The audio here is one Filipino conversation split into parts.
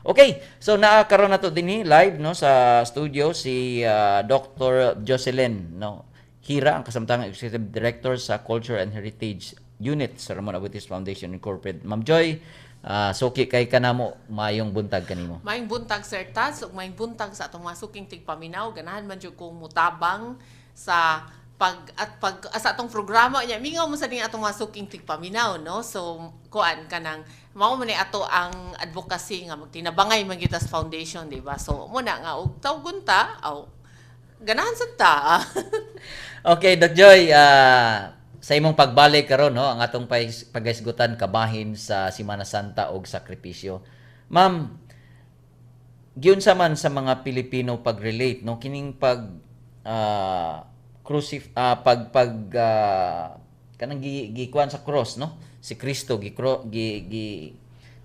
Okay, so nakakaroon na to din live no sa studio si Dr. Jocelyn no Hira, ang kasamtang Executive Director sa Culture and Heritage Unit sa Ramon Abutis Foundation Incorporated. Ma'am Joy, suki kay kanamo mayong buntag kanimo. Maing buntag Sir Taz, ug maing buntag sa atong mga suking tigpaminaw, ganahan man jud kong mutabang sa sa atong programa nya mingaw mo sa ning atong mga suking tigpaminaw, no. So kuan kanang mao man ni ato ang advocacy nga magtinabangay man kita sa foundation, di ba? So muna nga og tawgunta aw ganahan sad ta. Okay, Doc Joy, sa imong pagbalik karon no ang atong pagaisgutan kabahin sa Semana Santa og sakripisyo. Ma'am, giunsa man sa mga Pilipino pag-relate no kining kanang gikuan sa cross no si Kristo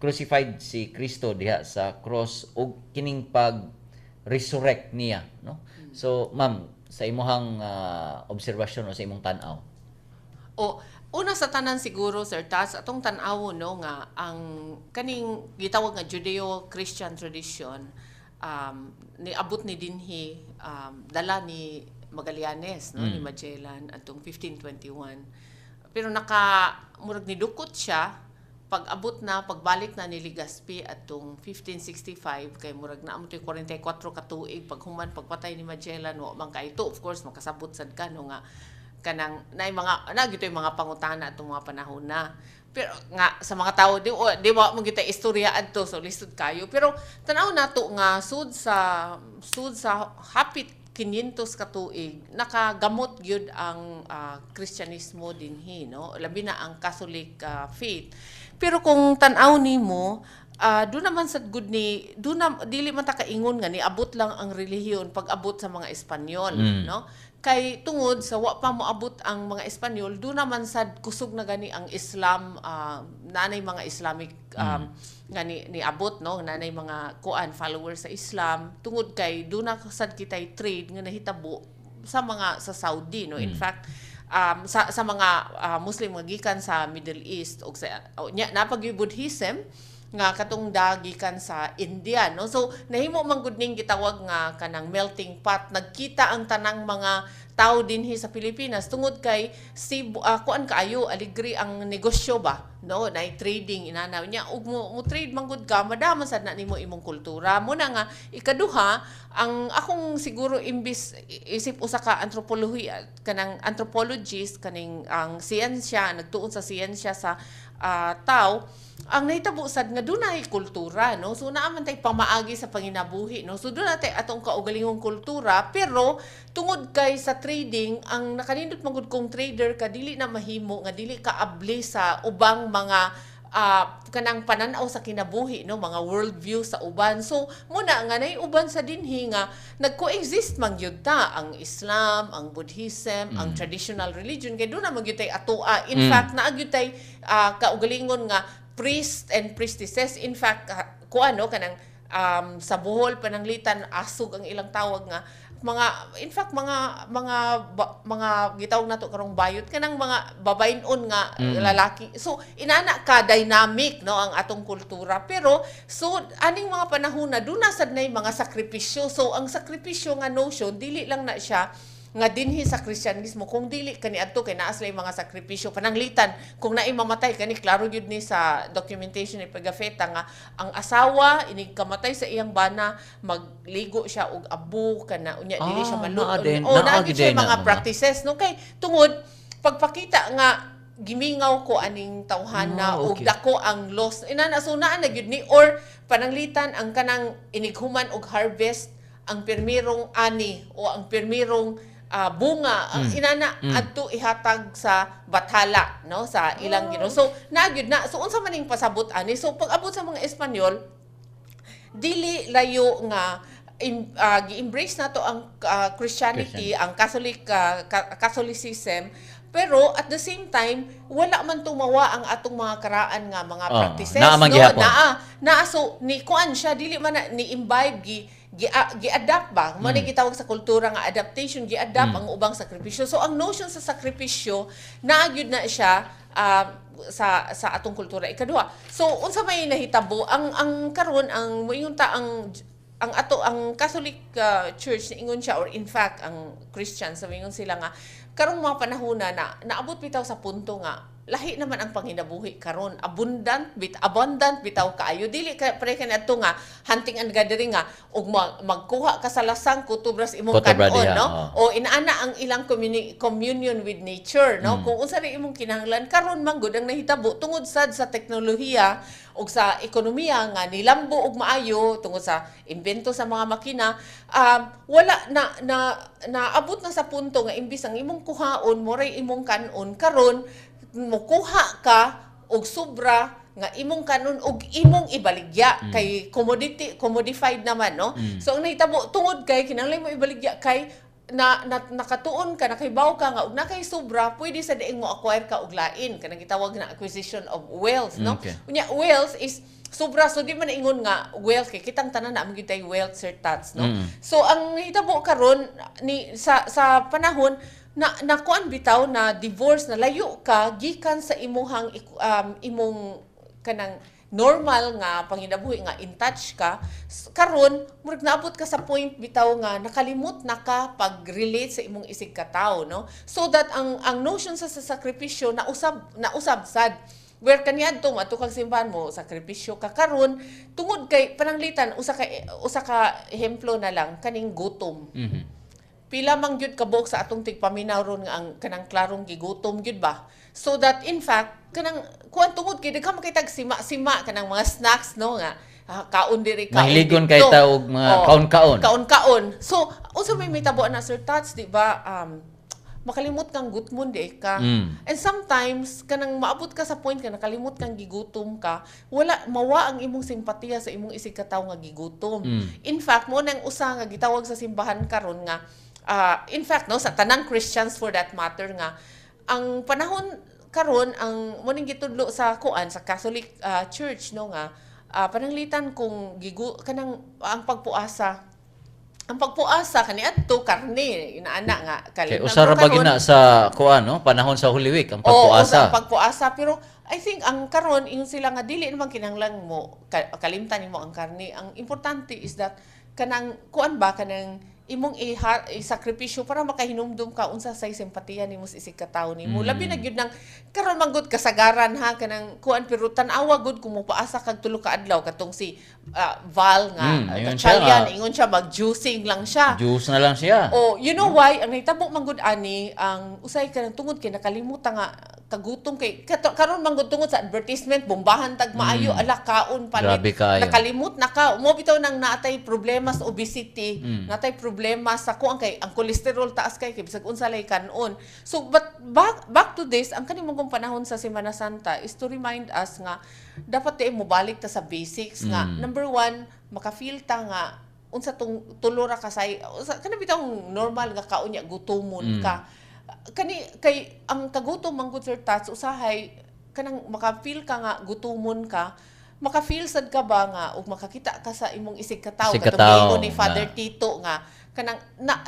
crucified si Kristo diha sa cross ug kining resurrect niya no. So ma'am, sa imong obserbasyon o sa imong tan-aw. O una sa tanan siguro Sir Taz, atong tan-aw no nga ang kaning gitawag nga Judeo-Christian tradition niabot ni dinhi dala ni Magallanes no ni Magellan atong 1521. Pero murag ni dukot siya pagbalik na ni Legazpi atong 1565 kay murag na amo 44 ka tuig paghuman pagpatay ni Magellan wa man kaito, of course makasabot sad ka no nga kanang nay mga gito yung mga pangutana atong mga panahon na. Pero nga sa mga tao di ba mo kita istorya adto so lisod kayo, pero tanaw nato nga sud sa hapit 500 ka tuig nakagamot gyud ang Kristyanismo dinhi no, labi na ang Catholic faith. Pero kung tan-aw nimo do naman sad good ni dili man ta kaingon nga niabot lang ang relihiyon pag abot sa mga Espanyol no, kay tungod sa wa pa moabot ang mga Espanyol do naman sad kusog na gani ang Islam, nanay mga Islamic nga ni abot no, nanay mga followers sa Islam, tungod kay do na sad kitay trade nga nahitabo sa Saudi no. In fact sa mga Muslim nga gikan sa Middle East og sa napag Buddhism nga katong gikan sa India no. So nahimo man gud ning gitawag nga kanang melting pot, nagkita ang tanang mga tao dinhi sa Pilipinas tungod kay kuan kaayo aligri ang negosyo ba no, na trading inanaw niya ug mo trade man gud ka madaman sad na nimo imong kultura mo na nga. Ikaduha, ang akong siguro imbis isip usa ka anthropologist kaning ang siyensya nagtuon sa siyensya sa tao, ang nahitabo sad nga dunay kultura no. So naaman tay pamaagi sa panginabuhi no. So dunay tay atong kaugalingong kultura, pero tungod kay sa trading ang nakanindot man gud kong trader ka dili na mahimo nga dili ka abli sa ubang mga kanang pananaw sa kinabuhi no, mga worldview sa uban. So muna nga nay uban sa dinhi nga nag-coexist man gyud ta ang Islam, ang Buddhism, ang traditional religion kay doon na magyud tay atoa. In fact naagyud tay kaugalingon nga priest and priestesses. In fact kanang sa Bohol pananglitan asog ang ilang tawag nga mga gitawag nato karong bayot kanang mga babayin-on nga lalaki. So inana ka dynamic no ang atong kultura, pero so aning mga panahon na do na sad nay mga sakripisyo. So ang sakripisyo nga notion dili lang na siya nga dinhi sa Kristyanismo, kung dili kaniadto kay naa sila mga sakripisyo pananglitan kung naay mamatay kani klaro gyud ni sa documentation ni Pagafeta nga ang asawa inig kamatay sa iyang bana magligo siya og abo kana unya dili siya maluto naagi siya mga practices no, kay tungod pagpakita nga gimingaw ko aning tawhana og dako ang loss inana. So naa na gyud ni or pananglitan ang kanang inighuman og harvest ang permirong ani o ang permirong bunga inana adto ihatag sa bathala no sa ilang Ginoo. So nagyud na so unsa man ning pasabot ani. So pag abot sa mga Espanyol dili layo nga gi-embrace nato ang Christianity, ang Catholicism, pero at the same time wala man tumawa ang atong mga karaan nga mga practices no. So ni kuan siya dili man ni imbibe gi-adapt ba mo ni gitawag sa kultura nga adaptation, gi-adapt ang ubang sakripisyo. So ang notion sa sakripisyo naagyud na siya sa atong kultura. Ikaduha, so unsa may nahitabo ang karon ang moingon ta ang Catholic Church ingon siya, or in fact ang Christians so ingon sila nga karong mga panahon na naabot bitaw sa punto nga lahi naman ang panginabuhi karon, abundant bitaw kaayo, dili ka pare kanadto nga hunting and gathering nga ug magkuha ka sa lasang kutubras imong Kutubra kanon, diha, no, oh. o inaana ang ilang communion with nature, no, kung unsa rin imong kinahanglan karon man gud ang nahitabo tungod sad sa teknolohiya ug sa ekonomiya nga nilambo og maayo tungod sa imbento sa mga makina, wala naabot na sa punto nga imbis ang imong kuhaon moray imong kanon karon mokuha ka og sobra nga imong kanon og imong ibaligya kay commodified naman, no. So ang nahitabo tungod kay kinahanglan mo ibaligya kay nakatuon ka, nakaibaw ka nga ug nakay sobra, pwede sa diing mo acquire ka og lain kanang gitawag na acquisition of wealth, no. Okay. Unya wealth is sobra, so di man ingon nga wealth kay kitang tanan na among gitay wealth, Sir Tats, no. So ang hitabo karon ni sa panahon na kuan bitaw na divorce na layo ka gikan sa imong kanang normal nga panginabuhi nga in touch ka karon murag naabot ka sa point bitaw nga nakalimot na ka pag-relate sa imong isig ka tawo, no, so that ang notion sa sakripisyo na usab sad where kaniadto adto kang simbahan mo sakripisyo ka karon tungod kay pananglitan usa ka ehemplo na lang kaning gutom. Pila man gyud kabuok sa atong tigpaminaw ron nga ang kanang klarong gigutom gyud ba, so that in fact kanang kuan tungod kay daghan makitag sima kanang mga snacks, no, nga kaon diri kaon Mahiligon kay ta og mga kaon-kaon. So unsa may mitabo na Sir Tats, di ba, makalimot kang gutmon di ka. And sometimes kanang maabot ka sa point nga nakalimot kang gigutom ka, wala mawa ang imong simpatiya sa imong isig ka tawo nga gigutom. In fact mo nang usa nga gitawag sa simbahan karon nga in fact, no, sa tanang Christians for that matter nga ang panahon karon ang muning gitudlo sa kuan sa Catholic Church, no, nga pananglitan kung kanang ang pagpuasa kaniadto karne inaana nga kay usara ba gina sa kuan, no, panahon sa Holy Week ang pagpuasa. Ang pagpuasa, pero I think ang karon ingon sila nga dili naman kinahanglan mo kalimtan nimo ang karne. Ang importante is that kanang kuan ba kanang imong isakripisyo para makahinumdum ka unsa say simpatiya nimo sa isig ka tawo nimo. Labi na gyud nang karon man gud kasagaran ha kanang kuan, pero tan-awa gud kung mopaasa kag tulo ka adlaw katong si Val nga Italian ingon siya mag-juicing lang siya. Juice na lang siya. Oh, you know why? Ang nahitabo man gud ani ang usay kanang tungod kay nakalimutan nga kagutom kay karon man gud tungod sa advertisement bombahan tag maayo ala kaon palit nakalimot na ka mo bitaw nang naatay problema sa obesity, natay problema sa kuan kay ang cholesterol taas kay bisag unsa lay kanon. So but back to this, ang kanimong panahon sa Semana Santa is to remind us nga dapat mo balik ta sa basics nga number 1 maka-feel ta nga unsa tong tulora kasay kana bitaw normal nga kaunya gutomon ka kay ang kagutom man gud Sir Tats usahay kanang maka-feel ka nga gutomon ka, maka-feel sad ka ba nga ug makakita ka sa imong isig ka tawo katong ni Father Tito nga kanang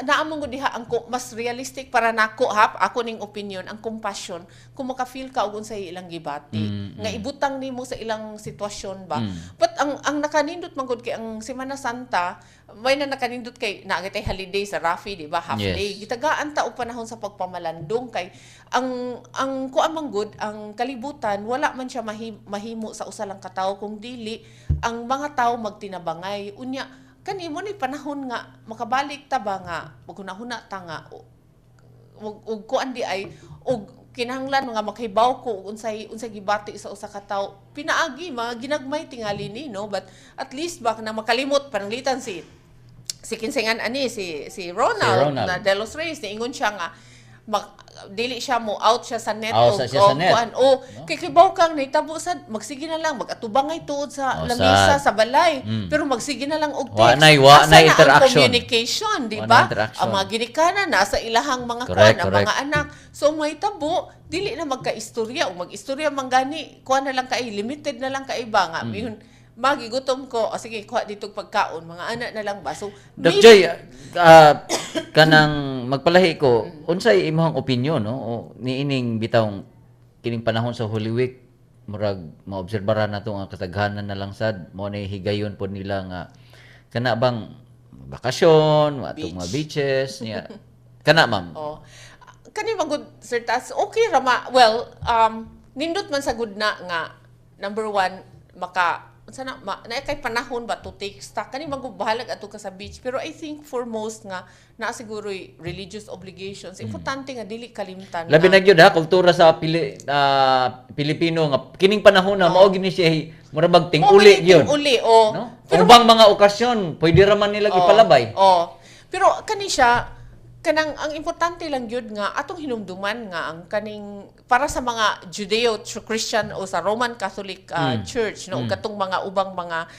naamong gud diha ang mas realistic para nako ako ning opinion ang compassion kung maka-feel ka og unsay ilang gibati nga ibutang nimo sa ilang sitwasyon ba. But ang nakanindot man gud kay ang Semana Santa may na nakanindot kay naagay holiday sa Rafi, di ba, half day gitagaan ta og panahon sa pagpamalandong kay ang kuan man gud ang kalibutan wala man siya mahimo sa usa lang ka tawo kung dili ang mga tawo magtinabangay unya kanimo ni panahon nga makabalik ta ba nga maghunahuna ta nga ug kuan di ay ug kinahanglan nga makahibaw ko unsay gibati sa usa ka tawo pinaagi mga ginagmay tingali ni, no, but at least ba na makalimot pananglitan si kinsengan ani si Ronald na De Los Reyes niingon siya nga dili siya mo out siya sa net o kuan kay kibaw kang nahitabo sad magsige na lang magatubangay tuod sa lamesa sa balay pero magsige na lang og text wa na interaction communication, di ba, ang mga ginikanan nasa ilahang mga kuan ang mga anak, so mahitabo dili na magkaistorya o magistorya man gani kuan na lang kay limited na lang kay ba nga magigutom ko sige kuha dito pagkaon mga anak na lang ba. So Doc Joy, kanang magpalahi ko unsay imong opinion, no, o niining bitawng kining panahon sa Holy Week murag maobserbahan nato nga kataghanan na lang sad mo na higayon pod nila nga kana bang bakasyon, atong mga beaches niya. Kana ma'am. Oh. Kani magud Sir Tas, okay ra well, nindot man sa good na nga number one maka sana na kay panahon ba to take stock kani magbahalag ato ka sa beach, pero I think for most nga na siguro religious obligations importante nga dili kalimtan Labi na gyud ha kultura sa Pilipino nga kining panahon na mao gini siya murag ting-uli gyud. Uli No? Ubang mga okasyon pwede ra man nila ipalabay. Pero kani siya kanang ang importante lang gyud nga atong hinumduman nga ang kaning para sa mga Judeo-Christian o sa Roman Catholic Church no katong mga ubang mga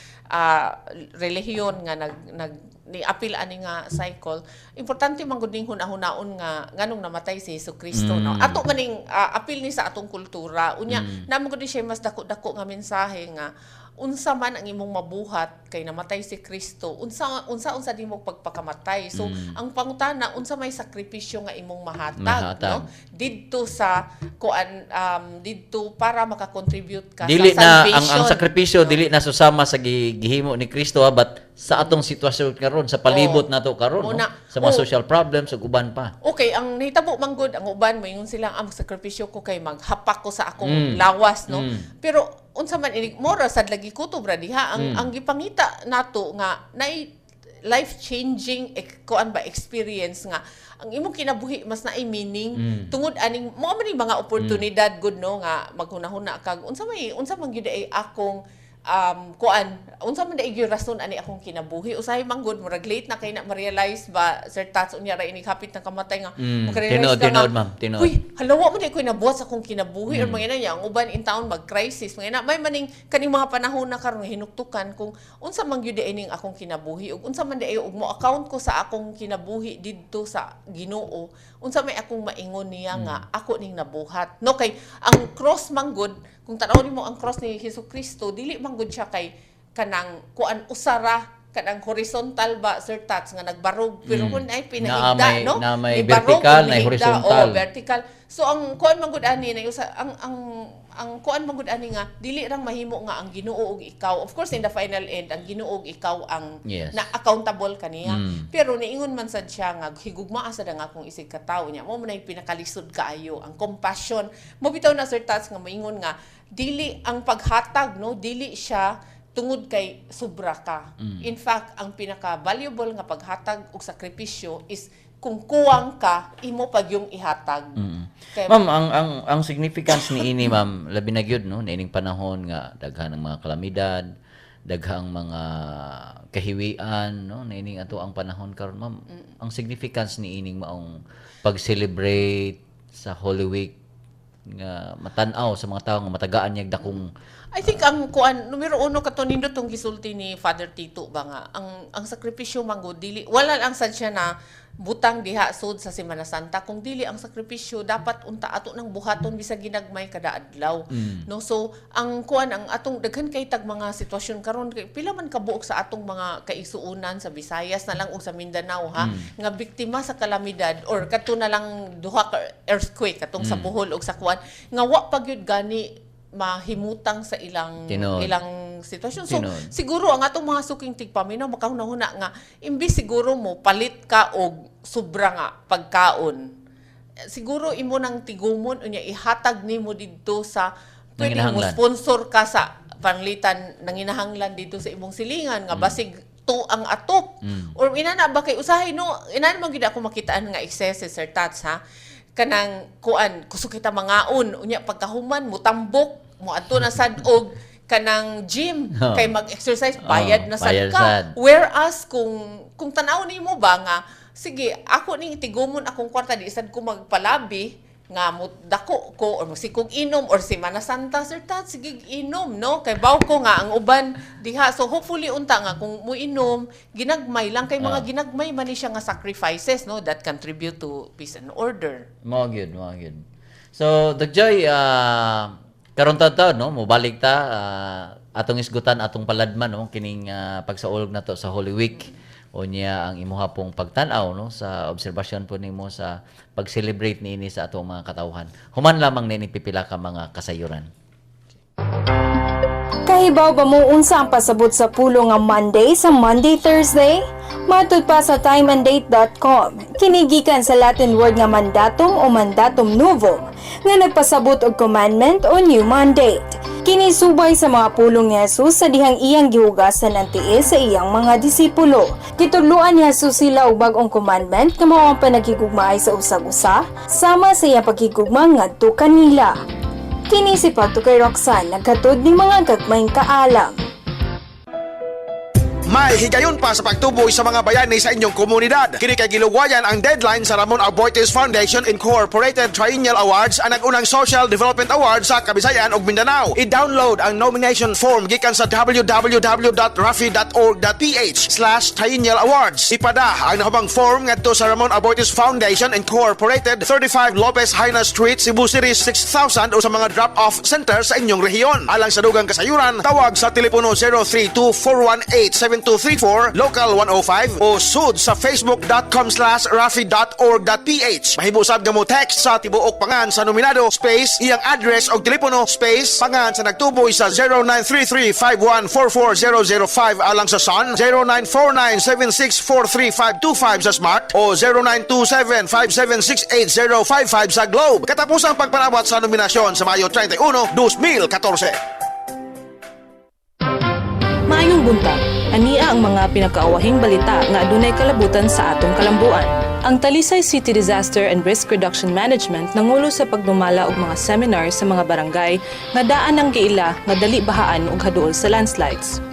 relihiyon nga nag ni-apil ani nga cycle, importante man gud ning hunahunahon nga nganong namatay si Jesucristo no ato maning apil ni sa atong kultura unya namo gud siya mas dako-dako nga mensahe nga unsa man ang imong mabuhat kay namatay si Kristo, unsa nimo pagpakamatay. So ang pangutana unsa may sakripisyo nga imong mahatag. No didto sa kuan didto para makakontribute ka dili sa na salvation. ang sakripisyo dili na susama sa gihimo ni Kristo but sa atong sitwasyon karon sa palibot nato karon no? Sa mga social problems ug uban pa. Okay, ang nahitabo man gud ang uban moingon sila ang sakripisyo ko kay maghapak ko sa akong lawas no. Pero unsa man ini mora sad lagi kutob ra diha ang gipangita nato nga nay life changing kuan ba experience nga ang imong kinabuhi mas naay meaning tungod aning mo man ni mga oportunidad good no nga maghunahuna kag unsa man gyud ay akong kuan unsa man daig rason ani akong kinabuhi usahay man gud murag late na kay na ma-realize ba Sir Tats unya ra ini hapit ng kamatay nga Tinood ma'am tinood. Uy, halawa mo di ko nabuhat sa akong kinabuhi or mga niya ang uban in town mag-crisis mga may maning kaning mga panahon na karon hinuktukan kung unsa man gyud ining akong kinabuhi ug unsa man di ug mo account ko sa akong kinabuhi didto sa Ginoo unsa may akong maingon niya nga ako ning nabuhat no kay ang cross man gud kung tan-awon mo ang cross ni Jesucristo dili man gud siya kay kanang kuan usara kanang horizontal ba Sir Tats nga nagbarog pero kun ay pinahigda no na may barog, vertical na pinahigda, horizontal vertical so ang kuan man gud ani na ang kuan man gud ani nga dili rang mahimo nga ang Ginoo ug ikaw of course in the final end ang Ginoo ug ikaw ang na accountable kaniya pero niingon man sad siya nga higugmaa sad ang akong isig ka tawo nya mo man pinakalisod kaayo ang compassion mo bitaw na Sir Tats nga moingon nga dili ang paghatag no dili siya tungod kay sobra ka. In fact, ang pinaka-valuable nga paghatag og sakripisyo is kung kuwang ka, imo pag yung ihatag. Kaya, ma'am, ang significance ni ini, ma'am, labi na gyud no, na ining panahon nga daghan ng mga kalamidad, daghang mga kahiwian, no, na ining ato ang panahon karon, ma'am. Ang significance ni ining maong pag-celebrate sa Holy Week nga matan-aw sa mga tawo nga matagaan niya dakong I think ang kuan numero 1 kato nindot tong gisulti ni Father Tito ba nga ang sakripisyo manggod dili wala lang sad siya na butang diha sud sa Semana Santa kung dili ang sakripisyo dapat unta ato nang buhaton bisag ginagmay kada adlaw no so ang kuan ang atong daghan kay tag mga sitwasyon karon kay pila man kabuok sa atong mga kaisuunan sa Visayas na lang o sa Mindanao ha nga biktima sa kalamidad or kato na lang duha ka earthquake katong sa Bohol og sa kuan nga wa pa gyud gani mahimutang sa ilang sitwasyon. So siguro ang atong mga suking tigpaminaw makahuna nga imbis siguro mo palit ka og sobra nga pagkaon. Siguro imo nang tigumon unya ihatag nimo didto sa pwede mo sponsor ka sa panglitan nanginahanglan dito sa imong silingan nga basig to ang atop. Or inana ba kay usahay no inana man gid ako makitaan nga excesses Sir Tats ha. Kanang kuan kusog kita mangaon unya pagkahuman mo tambok mo adto na sad og kanang gym kay mag-exercise bayad na sad ka whereas kung tan-aw nimo ba nga sige ako ning tigumon akong kwarta di sad ko magpalabi nga mo dako ko or mosikog inom or Semana Santa Sir Tats sige inom no kay baw ko nga ang uban diha so hopefully unta nga kung mo inom ginagmay lang kay mga ginagmay man ni siya nga sacrifices no that contribute to peace and order mo gyud so the joy karon taon no mobalik ta atong isgutan atong paladman no kining pagsaulog nato sa Holy Week o niya ang imuha pong pagtanaw no sa obserbasyon po nimo sa pag-celebrate niini sa atong mga katawhan. Human lamang nini pipila ka mga kasayuran. Kahibaw ba mo unsa ang pasabot sa pulo nga Monday sa Monday Thursday? Matud pa sa timeanddate.com, kinigikan sa Latin word nga mandatum o mandatum novum, nga nagpasabot og commandment o new mandate. Kinisubay sa mga pulong ni Jesus sa dihang iyang gihugasan ang tiis sa iyang mga disipulo. Gitudloan ni Jesus sila og bag-ong commandment nga mao ang panagigugmaay sa usag-usa, sama sa iyang pagigugma ngadto kanila. Kini si Pagto kay Roxanne, nagkatod ni mga gagmayng kaalam. May higayon pa sa pagtuboy sa mga bayani sa inyong komunidad. Kini kay giluwayan ang deadline sa Ramon Arboites Foundation Incorporated Triennial Awards, ang nag-unang Social Development Award sa Kabisayan ug Mindanao. I-download ang nomination form gikan sa www.rafi.org.ph/Triennial Awards. Ipada ang nahubang form ngadto sa Ramon Arboites Foundation Incorporated, 35 Lopez Haina Street, Cebu City 6000 o sa mga drop-off center sa inyong rehiyon. Alang sa dugang kasayuran, tawag sa telepono 032-418-7234, local 105 o sud sa facebook.com/rafi.org.ph. Mahibusab nga mo text sa tibuok pangan sa nominado, space, iyang address o telepono, space, pangan sa nagtuboy sa 0933-5144005 alang sa Sun, 0949-7643525 sa Smart o 0927-5768055 sa Globe. Katapos ang pagparawat sa nominasyon sa Mayo 31, 2014. Maayong buntag, ania ang mga pinakaawahing balita nga adunay kalabutan sa atong kalambuan. Ang Talisay City Disaster and Risk Reduction Management nangulo sa pagdumala og mga seminar sa mga barangay nga daan ang giila nga dali bahaan ug haduol sa landslides.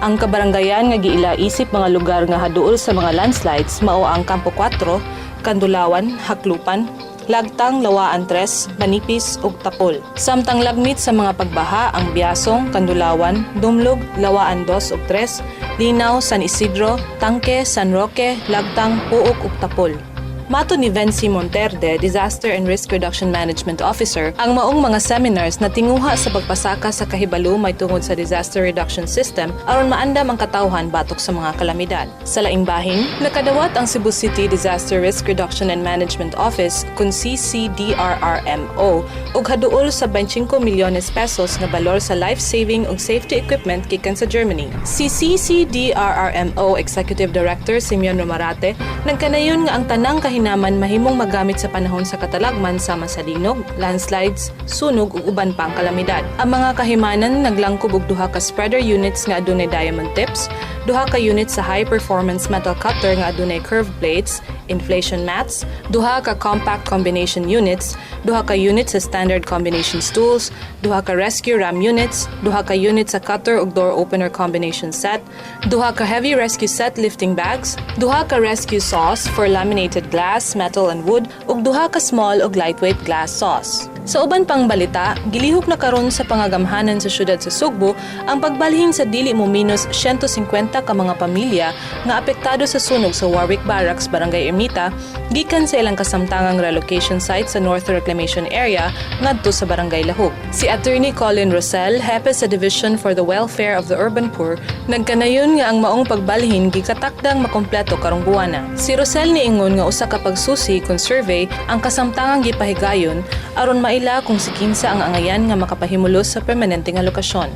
Ang kabaranggayan nga giila isip mga lugar nga haduol sa mga landslides mao ang Campo 4, Kandulawan, Haklupan, Lagtang, Lawaan 3, Manipis ug Tapol. Samtang lagmit sa mga pagbaha ang Biasong, Kandulawan, Dumlog, Lawaan 2 ug 3, Linaw, San Isidro, Tangke, San Roque, Lagtang, Puok ug Tapol. Mato ni Vency Monterde, Disaster and Risk Reduction Management Officer, ang maong mga seminars na tinguha sa pagpasaka sa kahibalo may tungod sa disaster reduction system aron maandam ang katawhan batok sa mga kalamidad. Sa laing bahin, nakadawat ang Cebu City Disaster Risk Reduction and Management Office kun CCDRRMO ug haduol sa 25 milyones pesos nga balor sa life-saving ug safety equipment gikan sa Germany. Si CCDRRMO Executive Director Simeon Romarate nagkanayon nga ang tanang hinaman mahimong magamit sa panahon sa katalagman sama sa dinog, landslides, sunog ug uban pang kalamidad. Ang mga kahimanan naglangkob og duha ka spreader units nga adunay diamond tips, duha ka units sa high performance metal cutter nga adunay curved blades, inflation mats, duha ka compact combination units, duha ka units sa standard combination stools, duha ka rescue ram units, duha ka units sa cutter ug door opener combination set, duha ka heavy rescue set lifting bags, duha ka rescue saws for laminated glass, metal and wood ug duha ka small ug lightweight glass saws. Sa uban pang balita, gilihok na karon sa pangagamhanan sa syudad sa Sugbo ang pagbalhin sa dili mo minus 150 ka mga pamilya nga apektado sa sunog sa Warwick Barracks, Barangay Ermita, gikan sa ilang kasamtangang relocation site sa North Reclamation Area ngadto sa Barangay Lahog. Si Attorney Colin Rosell, hepe sa Division for the Welfare of the Urban Poor, nagkanayon nga ang maong pagbalhin gikatakdang makompleto karong buwana. Si Rosell niingon nga usa ka pagsusi kun survey ang kasamtangang gipahigayon aron maila kung si kinsa ang angayan nga makapahimulos sa permanente nga lokasyon.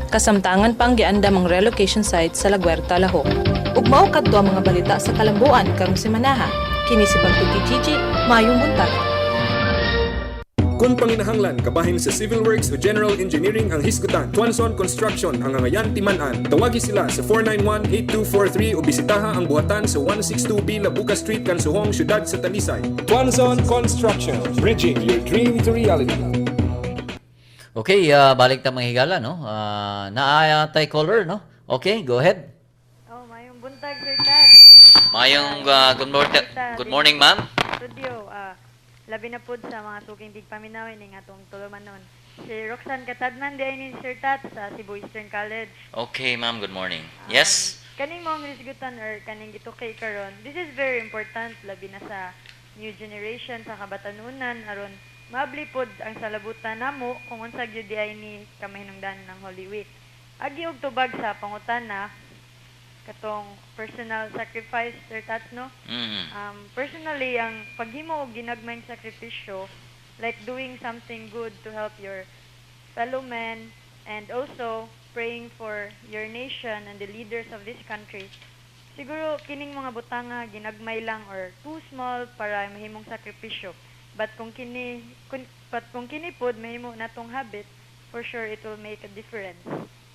Kasamtangan pang giandam ang relocation site sa La Huerta, Lahog. Ug mao kadto ang mga balita sa kalambuan karong semanaha. Kini si Pagtuki Gigi, mayong buntag. Kung panginahanglan kabahin sa civil works o general engineering ang hisgutan, Tuanson Construction ang angayan timan-an. Tawagi sila sa 491-8243 o bisitaha ang buhatan sa 162B Labuca Street, Kansuhong, Syudad sa Talisay. Tuanson Construction, bridging your dream to reality. Okay, balik ta mga higala, no? Naayatay caller, no? Okay, go ahead. Oh, mayong buntag, Sir Tad. Mayong good morning, ma'am. Studio, labi na pud sa mga suging tigpaminawin ning atong tulumanon. Si Roxanne Katadman di ni Sir Tat sa Cebu Eastern College. Okay, ma'am, good morning. Yes? Kaning mong risgutan or kaning gitukay karon, this is very important labi na sa new generation sa kabatanunan aron maabli pod ang salabutan namo kung unsa gyud di ay ni kamahinungdan ng Holy Week. Agi og tubag sa pangutana katong personal sacrifice, Sir Tats, no? Personally, ang paghimo og ginagmayng sakripisyo, like doing something good to help your fellow men, and also praying for your nation and the leaders of this country, siguro kining mga butanga ginagmay lang or too small para mahimong sakripisyo. But kung kini pod mahimo natong habit, for sure it will make a difference.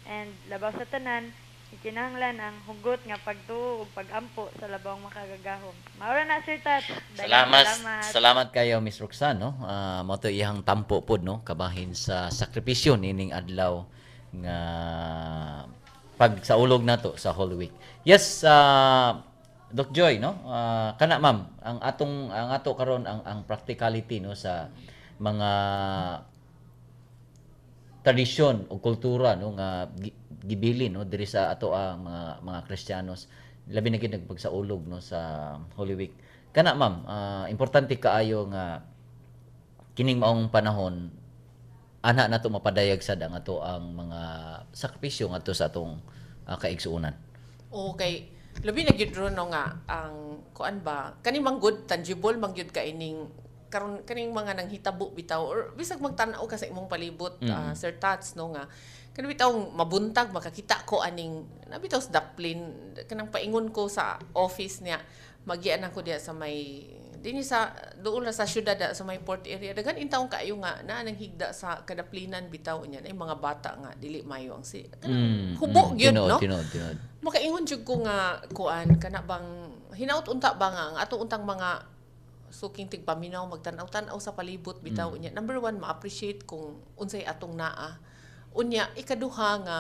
And labaw sa tanan, ikinahanglan ang hugot nga pagtuo ug pagampo sa labawang makagagahom. Maura na, Sir Tats. Salamat kayo, Miss Roxanne, no? Mo to iyang tampo pod, no, kabahin sa sakripisyo nining adlaw nga pag sa ulog nato sa Holy Week. Yes, Doc Joy, no? Kana ma'am, ang ato karon ang practicality, no, sa mga tradisyon o kultura, no, nga gibili, no, diri sa ato ang mga Kristiyanos, labi na gid nagpagsaulog, no, sa Holy Week. Kana ma'am, importante kaayo nga kining maong panahon ana nato mapadayag sad ang ato ang mga sakripisyo ngadto sa atong kaigsuonan. Okay. Labi na gyud ron no nga ang kuan ba kaning mang good tangible mang gyud ka ining karon kaning mga nanghitabo bitaw or bisag magtan-aw ka sa imong palibot, Sir Tats, no nga kanang bitaw mabuntag makakita ko aning nabitaw sa daplin kanang paingon ko sa office niya magian ako diya sa may dinhi sa doon na sa syudad sa may port area daghan intawon kaayo nga naa nang higda sa kadaplinan bitaw niya ay mga bata nga dili mayo ang si hubo gyud, no? Tinod. Makaingon jud ko nga kuan kana bang hinaut unta ba nga ang ato untang mga suking tigpaminaw magtan-aw sa palibot bitaw niya. Number 1, ma-appreciate kung unsay atong naa. Unya ikaduha nga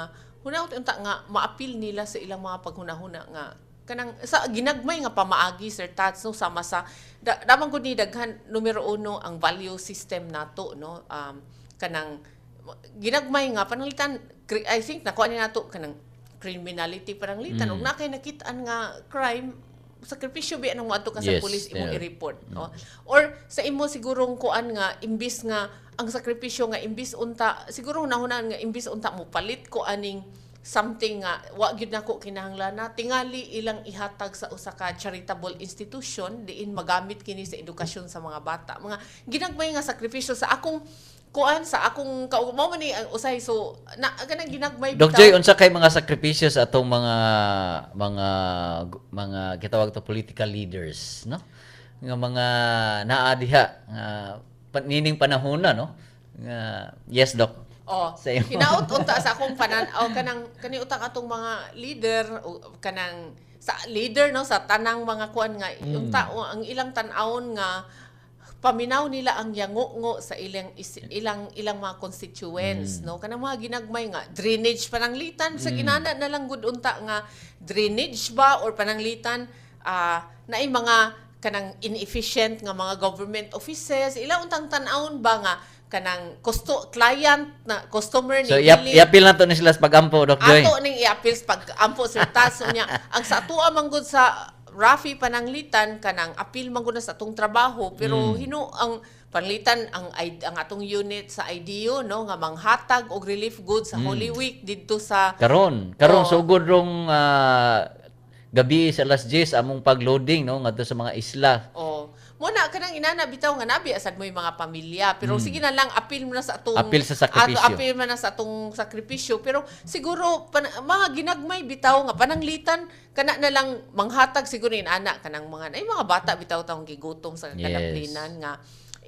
hunaut unta nga maapil nila sa ilang mga paghunahuna nga kanang sa ginagmay nga pamaagi, Sir Tats, no, sama sa damang gud ni daghan numero 1 ang value system nato, no, kanang ginagmay nga pananglitan I think nakuha ni nato kanang criminality pananglitan ug na kay nakitaan nga crime sakripisyo biya nang moadto ka sa Yes, pulis imong yeah. i-report, no? Or sa imo sigurong kuan nga imbis nga ang sakripisyo nga imbis unta siguro nahunan nga imbis unta mo palit ko aning something nga wa gyud nako kinahanglan na tingali ilang ihatag sa usa ka charitable institution diin magamit kini sa edukasyon sa mga bata, mga ginagmay nga sakripisyo sa akong kuan sa akong mao man ni ang usay so na kanang ginagmay Doc Joy, unsa kay mga sakripisyo sa atong mga gitawag to political leaders, no? Nga mga naa diha nining panahon na, no? Yes, Doc. Sa'yo. Hinaut unta sa akong kanang kani utang atong mga leader o kanang sa leader, no, sa tanang mga kuan nga unta ang ilang tan-awon nga paminaw nila ang yango-ngo sa ilang mga constituents, no, kanang mga ginagmay nga drainage pananglitan sa ginana na lang gud unta nga drainage ba or pananglitan naay mga kanang inefficient nga mga government offices ila untang tan-awon ba nga kanang client na customer ni So iapil na to ni sila sa pagampo, Doc Joy. ato ning i-appeal sa pag-ampo, Sir Tats, niya ang sa atoa man gud sa Rafi pananglitan kanang appeal man gud na sa atong trabaho pero ang panglitan ang atong unit sa IDO, no, nga manghatag og relief goods sa Holy Week didto sa Karon sugod rong gabi sa alas 10 among pagloading, no, ngadto sa mga isla. Muna kanang inana bitaw nga nabi asad mo yung mga pamilya pero sige na lang appeal mo na sa atong Appeal sa sakripisyo. appeal mo na sa atong sakripisyo pero siguro mga ginagmay bitaw nga pananglitan kana na lang manghatag siguro inana kanang mga bata bitaw taong gigutom sa kadaplinan nga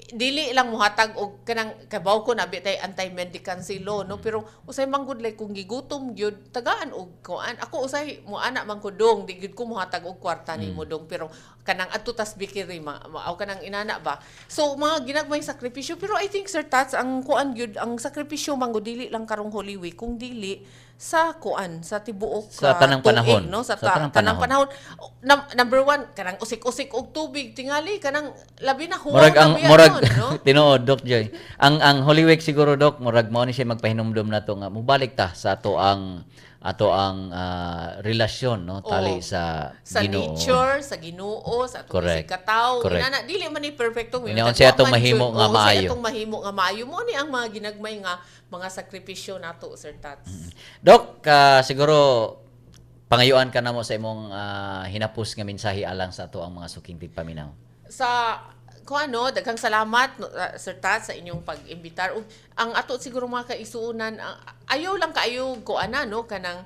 dili lang muhatag og kanang kabaw ko nabi tay anti-mendicancy law, no, pero usay manggud like kung gigutom gyud tagaan og kuan ako usay mo ana man ko dong di gyud ko muhatag og kwarta nimo dong pero kanang adto tas bikiri aw kanang inana ba so mga ginagmay sakripisyo pero I think, Sir Tats, ang kuan gyud ang sakripisyo manggud dili lang karong Holy Week kung dili sa kuan sa tibuok Sa tanang panahon. no, sa Sa tanang panahon. Number 1 kanang usik-usik og tubig tingali kanang labi na huwag Murag no? tinuod, Doc Joy. Ang Holy Week siguro, Doc, murag mao ni siya magpahinumdum nato nga mubalik ta sa ato ang relasyon, no, tali sa Ginoo. Nature, sa Ginoo, sa atong Correct. kataw. Correct. Inana dili man ni perfecto mo. Unya, unsay atong mahimo nga maayo. Unsay atong mahimo nga maayo mo ni ang mga ginagmay nga mga sakripisyo nato, Sir Tats. Doc, siguro pangayuan ka namo sa imong hinapos nga mensahe alang sa ato ang mga suking tigpaminaw. Sa kung ano, daghang salamat Sir Tat sa inyong pag-imbitar. Ug ang ato siguro mga kaisuunan, ayaw lang kaayo ko no kanang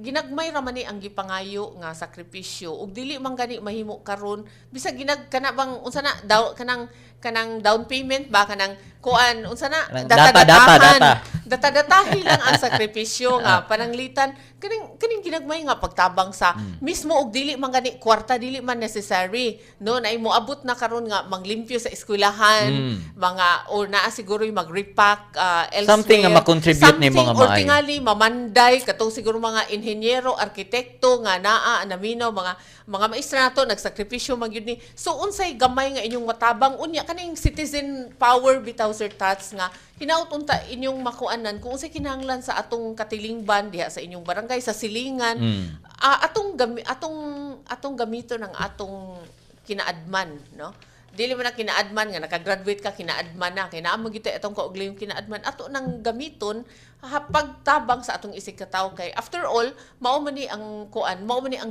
ginagmay ra man ni ang gipangayo nga sakripisyo ug dili man gani mahimo karon bisag kana bang unsa na daw kanang down payment ba kanang kuan unsa na data-datahi lang ang sakripisyo nga pananglitan kaning ginagmay nga pagtabang sa mismo og dili man gani kwarta dili man necessary no na imo abot na karon nga manglimpyo sa eskwelahan mga or naa siguro mag-repack elsewhere Something nga makontribute nimo nga or maayo. tingali mamanday katong siguro mga inhenyero, arkitekto nga naa naminaw mga maestra nato nagsakripisyo magyud ni. So unsay gamay nga inyong matabang unya kaning citizen power bitaw Sir Tats nga hinaut unta inyong makuanan kung unsay kinahanglan sa atong katilingban diha sa inyong barangay sa silingan atong gamito ng atong kinaadman no. Dili man na kinaadman nga nakagraduate ka kinaadman na kay naa mo gito atong kauglay yung kinaadman ato nang gamiton pagtabang sa atong isig ka tawo kay after all mao man ni ang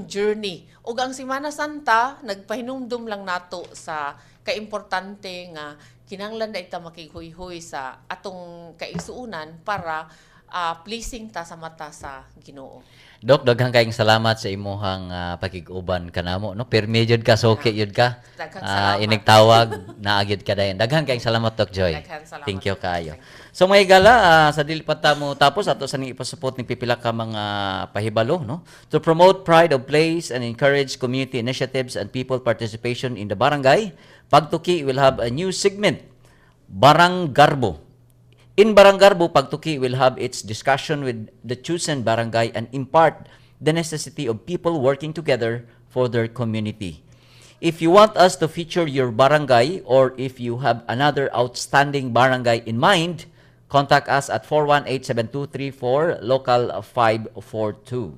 journey ug ang Semana Santa nagpahinumdum lang nato sa kaimportante nga kinahanglan da ita makighuy-huy sa atong kaisuunan para pleasing ta sa mata sa Ginoo. Dok, daghang kayong salamat sa imuhang pakig-uban kanamo no. Permi jud ka soke jud ka. Daghang salamat. Inigtawag naagid ka dayon. Daghang kayong salamat Doc Joy. Daghang salamat. Thank you kaayo. So mga higala, sa dili pa ta mo tapos ato sa ning ipasupot ni pipila ka mga pahibalo no. To promote pride of place and encourage community initiatives and people participation in the barangay, Pagtuki will have a new segment, Barang Garbo. In Barang Garbo, Pagtuki will have its discussion with the chosen barangay and impart the necessity of people working together for their community. If you want us to feature your barangay or if you have another outstanding barangay in mind, contact us at 418-7234 local 542.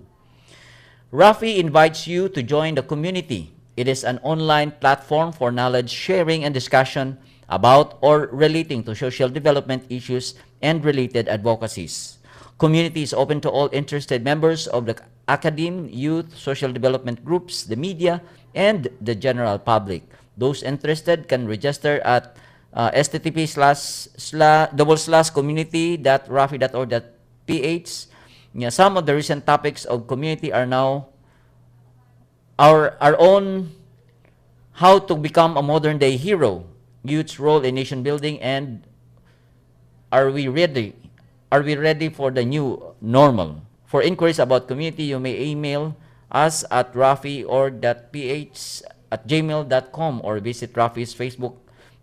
Rafi invites you to join the community. It is an online platform for knowledge sharing and discussion about or relating to social development issues and related advocacies. Community is open to all interested members of the academe, youth, social development groups, the media, and the general public. Those interested can register at http://community.rafi.org.ph. Some of the recent topics of community are now our own how to become a modern day hero, youth's role in nation building, and are we ready for the new normal? For inquiries about community, you may email us at rafi.ph@gmail.com or visit Rafi's Facebook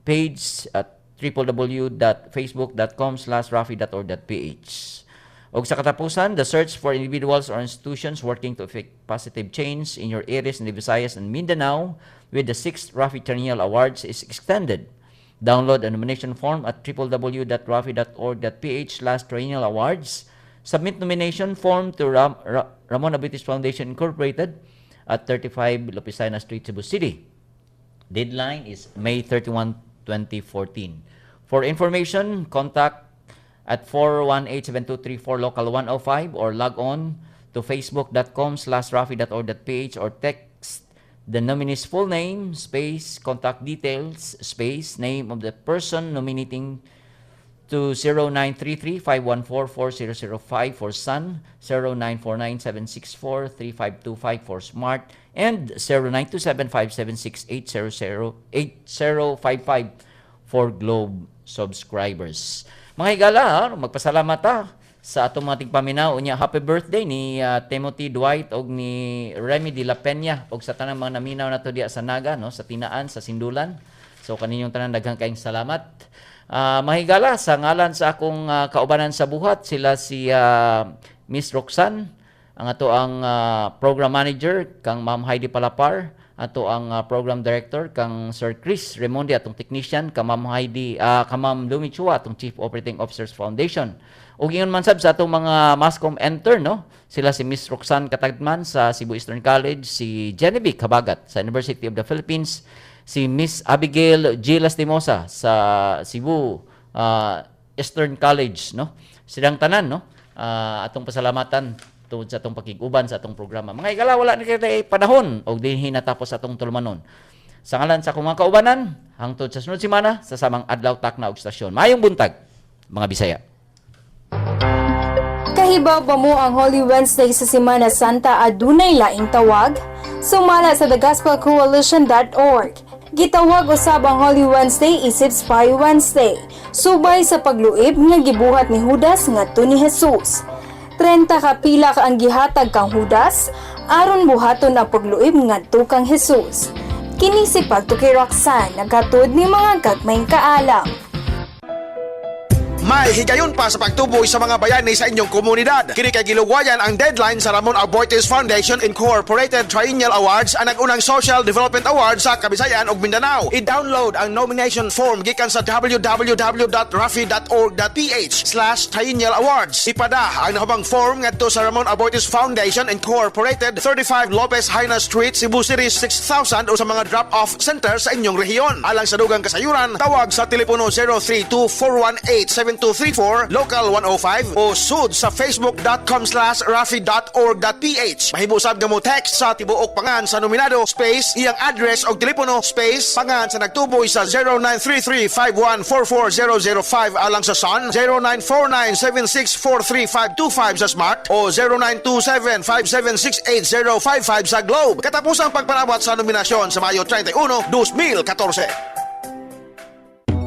page at www.facebook.com/rafi.org.ph. Og sa katapusan, the search for individuals or institutions working to effect positive change in your areas in the Visayas and Mindanao with the 6th Rafi Ternial Awards is extended. Download a nomination form at www.rafi.org.ph/Ternial Awards. Submit nomination form to Ramon Abutis Foundation Incorporated at 35 Lopisana Street, Cebu City. Deadline is May 31, 2014. For information, contact at 418-7234 local 105 or log on to facebook.com/rafi.org.ph or text the nominee's full name, space, contact details, space, name of the person nominating to 0933-514-4005 for Sun, 0949-764-3525 for Smart, and 0927-576-8055 for Globe subscribers. Mga higala, magpasalamat sa atong mga tigpaminaw. Unya, happy birthday ni Timothy Dwight og ni Remy de la Peña og sa tanang mga naminaw nato diya sa Naga, no, sa Tinaan, sa Sindulan. So kaninyong tanan daghang kaayong salamat. Mga higala, sa ngalan sa akong kaubanan sa buhat, sila si Miss Roxanne, ang ato ang program manager, kang Ma'am Heidi Palapar, ato ang program director kang Sir Chris Remondi, atong technician ka Ma'am Heidi ka Ma'am Lumi Chua, atong Chief Operating Officers Foundation. Ug ingon man sab sa atong mga Mascom intern, no, sila si Miss Roxanne Katagman sa Cebu Eastern College, si Genevieve Habagat sa University of the Philippines, si Miss Abigail G. Lastimosa sa Cebu Eastern College, no. Silang tanan, no, atong pasalamatan tungod sa atong pakiguban sa atong programa. Mga igala, wala na kita panahon o dinhi natapos atong tulumanon. Sa ngalan sa akong mga kaubanan, hangtod sa sunod semana sa samang adlaw takna og stasyon. Mayong buntag, mga Bisaya. Kahibaw pa mo ang Holy Wednesday sa Semana Santa adunay laing tawag? Sumala sa thegospelcoalition.org. Gitawag usab ang Holy Wednesday isip Spy Wednesday, subay sa pagluib nga gibuhat ni Judas ngadto ni Jesus. 30 ka pila ka ang gihatag kang Judas aron buhaton ang pagluib ngadto kang Jesus. Kini si Pagtuki Roxanne naghatod ni mga gagmayng kaalam. May higayon pa sa pagtuboy sa mga bayani sa inyong komunidad. Kini kay gilugwayan ang deadline sa Ramon Abortes Foundation Incorporated Triennial Awards, ang nag-unang Social Development Award sa Kabisayan ug Mindanao. I-download ang nomination form gikan sa www.rafi.org.ph/Triennial Awards. Ipada ang nahubang form ngadto sa Ramon Abortes Foundation Incorporated, 35 Lopez Haina Street, Cebu City 6000 o sa mga drop-off center sa inyong rehiyon. Alang sa dugang kasayuran, tawag sa telepono 032-418-7234, local 105 o sud sa facebook.com/rafi.org.ph. Mahibusab nga mo text sa tibuok pangan sa nominado space iyang address o telepono space pangan sa nagtuboy sa 0933-5144-005 alang sa Sun, 0949-7643525 sa Smart o 0927-5768-055 sa Globe. Katapos ang pagpanabot sa nominasyon sa Mayo 31, 2014.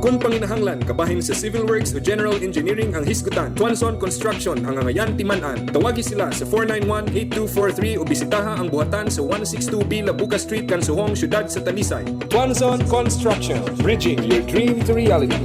Kung panginahanglan kabahin sa Civil Works o General Engineering ang hisgutan, Tuanson Construction ang angayan timan-an. Tawagi sila sa 491-8243 o bisitaha ang buhatan sa 162B Labuka Street, Kansuhong, Syudad sa Talisay. Tuanson Construction, bridging your dream to reality.